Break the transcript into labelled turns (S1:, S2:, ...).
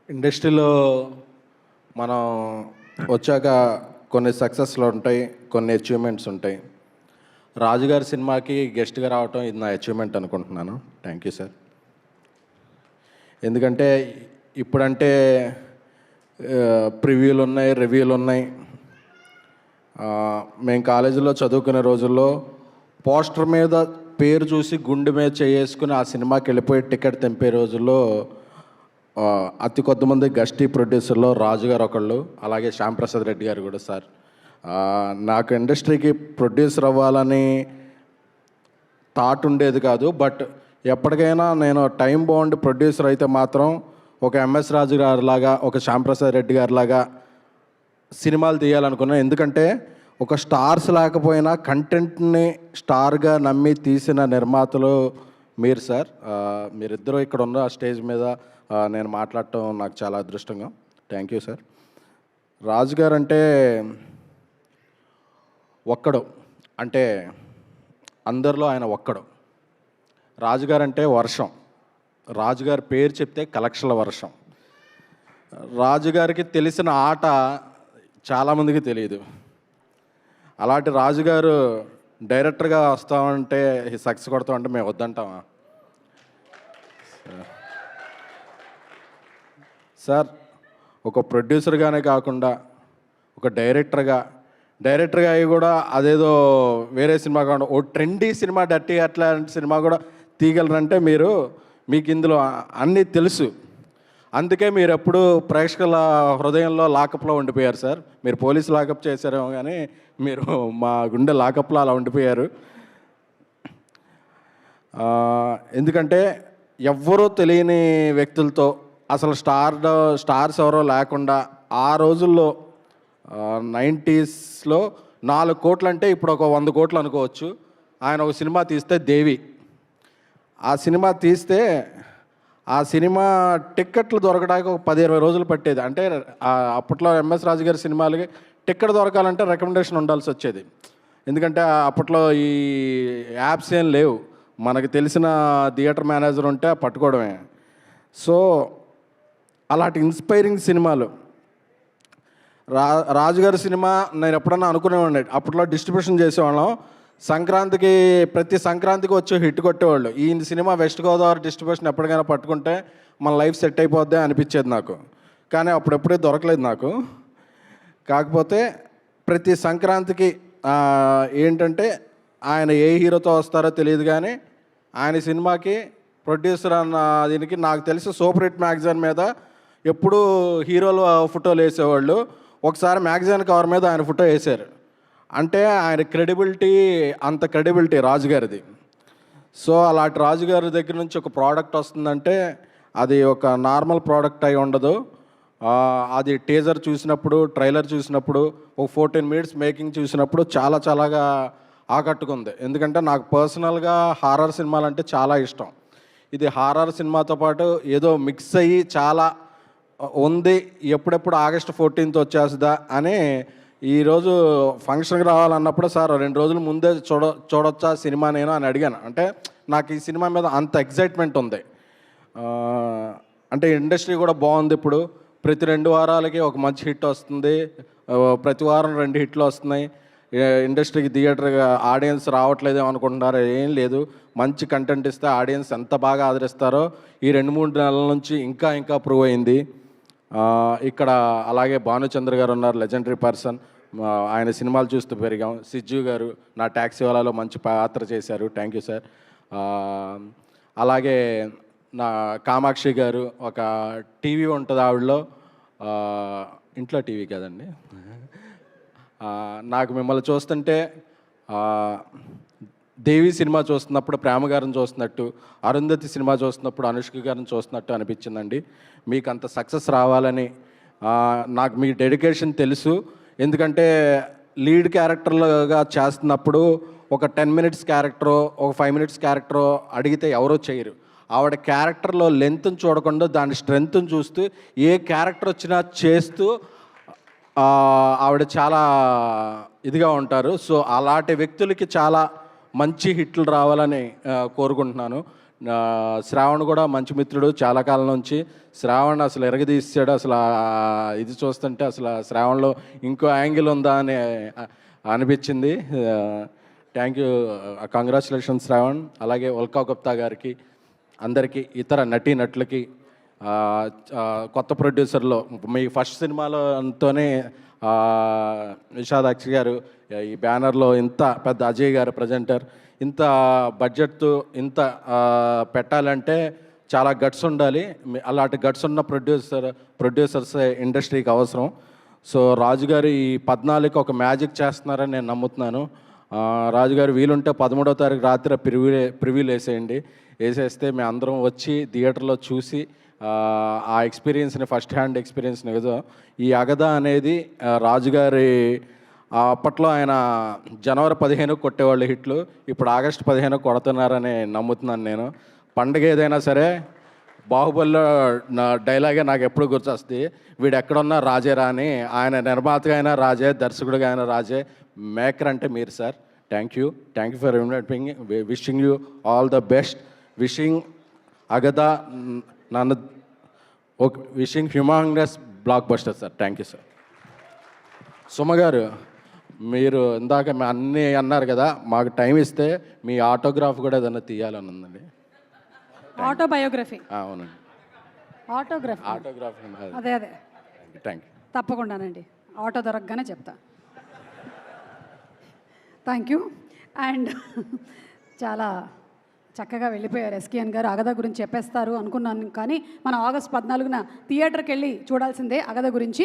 S1: ఇండస్ట్రీలో మనం వచ్చాక కొన్ని సక్సెస్లు ఉంటాయి, కొన్ని అచీవ్మెంట్స్ ఉంటాయి. రాజుగారి సినిమాకి గెస్ట్గా రావటం ఇది నా అచీవ్మెంట్ అనుకుంటున్నాను. Thank you sir. ఎందుకంటే ఇప్పుడంటే ప్రివ్యూలు ఉన్నాయి, రివ్యూలు ఉన్నాయి. మేము కాలేజీలో చదువుకునే రోజుల్లో పోస్టర్ మీద పేరు చూసి గుండె మీద చేసుకుని ఆ సినిమాకి వెళ్ళిపోయి టికెట్ తెంపే రోజుల్లో అతి కొద్దిమంది గస్టీ ప్రొడ్యూసర్లో రాజుగారు ఒకళ్ళు, అలాగే శ్యాంప్రసాద్ రెడ్డి గారు కూడా. సార్, నాకు ఇండస్ట్రీకి ప్రొడ్యూసర్ అవ్వాలని థాట్ ఉండేది కాదు. బట్ ఎప్పటికైనా నేను టైం బాగుండి ప్రొడ్యూసర్ అయితే మాత్రం ఒక ఎంఎస్ రాజు గారిలాగా, ఒక శ్యాంప్రసాద్ రెడ్డి గారిలాగా సినిమాలు తీయాలనుకున్నాను. ఎందుకంటే ఒక స్టార్స్ లేకపోయినా కంటెంట్ని స్టార్గా నమ్మి తీసిన నిర్మాతలు మీరు సార్. మీరిద్దరూ ఇక్కడ ఉన్న స్టేజ్ మీద నేను మాట్లాడటం నాకు చాలా అదృష్టంగా. Thank you sir. రాజుగారు అంటే ఒక్కడు, అంటే అందరిలో ఆయన ఒక్కడు. రాజుగారు అంటే వర్షం. రాజుగారి పేరు చెప్తే కలెక్షన్ల వర్షం. రాజుగారికి తెలిసిన ఆట చాలామందికి తెలియదు. అలాంటి రాజుగారు డైరెక్టర్గా వస్తామంటే సక్సెస్ కొడతామంటే మేము వద్దంటామా సార్? ఒక ప్రొడ్యూసర్గానే కాకుండా ఒక డైరెక్టర్గా అయ్యి కూడా అదేదో వేరే సినిమా కాకుండా ఓ ట్రెండీ సినిమా, డర్టీ అట్లాంటి సినిమా కూడా తీయగలరంటే మీకు ఇందులో అన్నీ తెలుసు. అందుకే మీరు ఎప్పుడు ప్రేక్షకుల హృదయంలో లాకప్లో ఉండిపోయారు సార్. మీరు పోలీసు లాకప్ చేశారేమో కానీ మీరు మా గుండె లాకప్లో అలా ఉండిపోయారు. ఎందుకంటే ఎవ్వరూ తెలియని వ్యక్తులతో, అసలు స్టార్స్ ఎవరో లేకుండా ఆ రోజుల్లో 90స్లో 4 కోట్లు అంటే ఇప్పుడు ఒక 100 కోట్లు అనుకోవచ్చు. ఆయన ఒక సినిమా తీస్తే దేవి, ఆ సినిమా తీస్తే ఆ సినిమా టిక్కెట్లు దొరకడానికి ఒక 10-20 రోజులు పట్టేది. అంటే అప్పట్లో ఎంఎస్ రాజు గారి సినిమాలకి టిక్కెట్ దొరకాలంటే రికమెండేషన్ ఉండాల్సి వచ్చేది. ఎందుకంటే అప్పట్లో ఈ యాప్స్ ఏం లేవు. మనకు తెలిసిన థియేటర్ మేనేజర్ ఉంటే పట్టుకోవడమే. సో అలాంటి ఇన్స్పైరింగ్ సినిమాలు రాజుగారి సినిమా నేను ఎప్పుడన్నా అనుకునేవాడిని. అప్పట్లో డిస్ట్రిబ్యూషన్ చేసేవాళ్ళం. ప్రతి సంక్రాంతికి వచ్చి హిట్ కొట్టేవాళ్ళు. ఈ సినిమా వెస్ట్ గోదావరి డిస్ట్రిబ్యూషన్ ఎప్పటికైనా పట్టుకుంటే మన లైఫ్ సెట్ అయిపోద్ది అనిపించేది నాకు. కానీ అప్పుడెప్పుడే దొరకలేదు నాకు. కాకపోతే ప్రతి సంక్రాంతికి ఏంటంటే ఆయన ఏ హీరోతో వస్తారో తెలియదు కానీ ఆయన సినిమాకి ప్రొడ్యూసర్ అన్న దీనికి నాకు తెలిసి సూపర్ హిట్ మ్యాగజైన్ మీద ఎప్పుడూ హీరోలు ఫోటోలు వేసేవాళ్ళు. ఒకసారి మ్యాగజైన్ కవర్ మీద ఆయన ఫోటో వేశారు. అంటే ఆయన అంత క్రెడిబిలిటీ రాజుగారిది. సో అలాంటి రాజుగారి దగ్గర నుంచి ఒక ప్రోడక్ట్ వస్తుందంటే అది ఒక నార్మల్ ప్రోడక్ట్ అయి ఉండదు. అది టీజర్ చూసినప్పుడు, ట్రైలర్ చూసినప్పుడు, ఒక 14 మినిట్స్ మేకింగ్ చూసినప్పుడు చాలాగా ఆకట్టుకుంది. ఎందుకంటే నాకు పర్సనల్గా హారర్ సినిమాలు అంటే చాలా ఇష్టం. ఇది హారర్ సినిమాతో పాటు ఏదో మిక్స్ అయ్యి చాలా ఉంది. ఎప్పుడెప్పుడు ఆగస్టు 14th వచ్చేస్తుందా అని ఈరోజు ఫంక్షన్కి రావాలన్నప్పుడు సార్ 2 రోజుల ముందే చూడొచ్చా సినిమా నేను అని అడిగాను. అంటే నాకు ఈ సినిమా మీద అంత ఎగ్జైట్మెంట్ ఉంది. అంటే ఇండస్ట్రీ కూడా బాగుంది. ఇప్పుడు ప్రతి 2 వారాలకి ఒక మంచి హిట్ వస్తుంది. ప్రతి వారం 2 హిట్లు వస్తున్నాయి. ఇండస్ట్రీకి థియేటర్గా ఆడియన్స్ రావట్లేదేమో అనుకుంటున్నారు. ఏం లేదు, మంచి కంటెంట్ ఇస్తే ఆడియన్స్ ఎంత బాగా ఆదరిస్తారో ఈ 2-3 నెలల నుంచి ఇంకా ప్రూవ్ అయింది. ఇక్కడ అలాగే భానుచంద్ర గారు ఉన్నారు, లెజెండరీ పర్సన్. ఆయన సినిమాలు చూస్తూ పెరిగాం. సిజ్జు గారు నా ట్యాక్సీ వాళ్ళలో మంచి పాత్ర చేశారు. Thank you sir. అలాగే నా కామాక్షి గారు, ఒక టీవీ ఉంటుంది ఆవిడలో, ఇంట్లో టీవీ కదండి. నాకు మిమ్మల్ని చూస్తుంటే దేవి సినిమా చూస్తున్నప్పుడు ప్రేమ గారిని చూస్తున్నట్టు, అరుంధతి సినిమా చూస్తున్నప్పుడు అనుష్క గారిని చూస్తున్నట్టు అనిపించిందండి. మీకు అంత సక్సెస్ రావాలని నాకు మీ డెడికేషన్ తెలుసు. ఎందుకంటే లీడ్ క్యారెక్టర్లుగా చేస్తున్నప్పుడు ఒక 10 మినిట్స్ క్యారెక్టరో, ఒక 5 మినిట్స్ క్యారెక్టరో అడిగితే ఎవరో చేయరు. ఆవిడ క్యారెక్టర్లో లెంత్ని చూడకుండా దాని స్ట్రెంగ్త్ని చూస్తూ ఏ క్యారెక్టర్ వచ్చినా చేస్తూ ఆవిడ చాలా ఇదిగా ఉంటారు. సో అలాంటి వ్యక్తులకి చాలా మంచి హిట్లు రావాలని కోరుకుంటున్నాను. శ్రావణ్ కూడా మంచి మిత్రుడు చాలా కాలం నుంచి. శ్రావణ్ అసలు ఎరగదీసాడు. అసలు ఇది చూస్తుంటే అసలు శ్రావణ్లో ఇంకో యాంగిల్ ఉందా అని అనిపించింది. Thank you, congratulations Shravan. అలాగే ఉల్కా గుప్తా గారికి, అందరికీ, ఇతర నటీనటులకి, కొత్త ప్రొడ్యూసర్లో మీ ఫస్ట్ సినిమాలోతోనే విషాదాక్షి గారు, ఈ బ్యానర్లో ఇంత పెద్ద అజయ్ గారు ప్రజెంటర్, ఇంత బడ్జెట్తో ఇంత పెట్టాలంటే చాలా గట్స్ ఉండాలి. అలాంటి గట్స్ ఉన్న ప్రొడ్యూసర్స్ ఇండస్ట్రీకి అవసరం. సో రాజుగారు ఈ 14కి ఒక మ్యాజిక్ చేస్తున్నారని నేను నమ్ముతున్నాను. రాజుగారు వీలుంటే 13వ తారీఖు రాత్రి ప్రివ్యూలు వేసేస్తే మేము అందరం వచ్చి థియేటర్లో చూసి ఆ ఎక్స్పీరియన్స్ని, ఫస్ట్ హ్యాండ్ ఎక్స్పీరియన్స్ని కదా. ఈ అగద అనేది రాజుగారి అప్పట్లో ఆయన జనవరి 15 కొట్టేవాళ్ళు హిట్లు, ఇప్పుడు ఆగస్టు 15 కొడుతున్నారని నమ్ముతున్నాను నేను. పండుగ ఏదైనా సరే బాహుబలిలో నా డైలాగే నాకు ఎప్పుడు గుర్తొస్తుంది, వీడు ఎక్కడున్నా రాజేరా అని. ఆయన నిర్మాతగా అయినా రాజే, దర్శకుడిగా అయినా రాజే, మేకర్ అంటే మీరు sir. Thank you for inviting. Wishing you all the best. Wishing అగద నన్ను wishing humongous blockbuster sir. Thank you sir. Suma garu, మీరు ఇందాక అన్నీ అన్నారు కదా, మాకు టైం ఇస్తే మీ ఆటోగ్రాఫ్ కూడా ఏదైనా తీయాలని ఉందండి.
S2: ఆటోబయోగ్రఫీ?
S1: అవునండి,
S2: ఆటోగ్రాఫీ. అదే
S1: థ్యాంక్ యూ.
S2: తప్పకుండానండి, ఆటో దొరకగానే చెప్తా. Thank you. అండ్ చాలా చక్కగా వెళ్ళిపోయారు ఎస్కేఎన్ గారు. అగద గురించి చెప్పేస్తారు అనుకున్నాను, కానీ మనం ఆగస్ట్ 14న థియేటర్కి వెళ్ళి చూడాల్సిందే అగద గురించి.